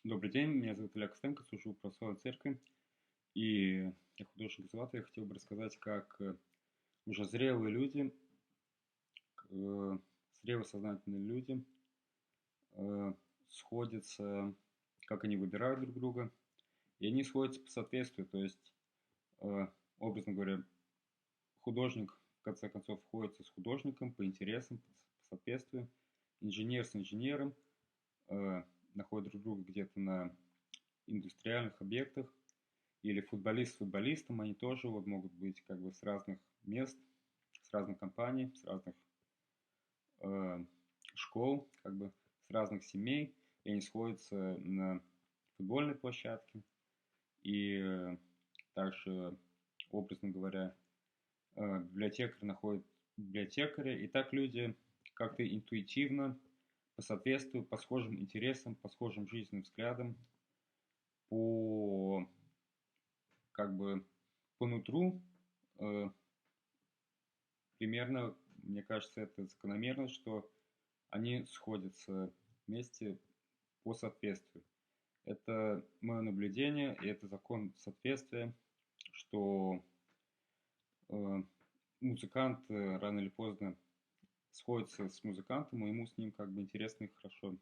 Добрый день, меня зовут Илья Костенко, служу в православной церкви, и я художник из Латвии. Я хотел бы рассказать, как уже зрелые люди, э, зрелые сознательные люди э, сходятся, как они выбирают друг друга, и они сходятся по соответствию, то есть, э, образно говоря, художник в конце концов сходится с художником по интересам, по соответствию, инженер с инженером, э, находят друг друга где-то на индустриальных объектах, или футболист с футболистом, они тоже вот могут быть как бы с разных мест, с разных компаний, с разных э, школ, как бы с разных семей, и они сходятся на футбольной площадке, и также, образно говоря, библиотекарь находит библиотекаря, и так люди как-то интуитивно, по соответствию, по схожим интересам, по схожим жизненным взглядам, по как бы по нутру э, примерно, мне кажется, это закономерно, что они сходятся вместе по соответствию. Это мое наблюдение, и это закон соответствия, что э, музыкант рано или поздно сходится с музыкантом, и ему с ним как бы интересно и хорошо.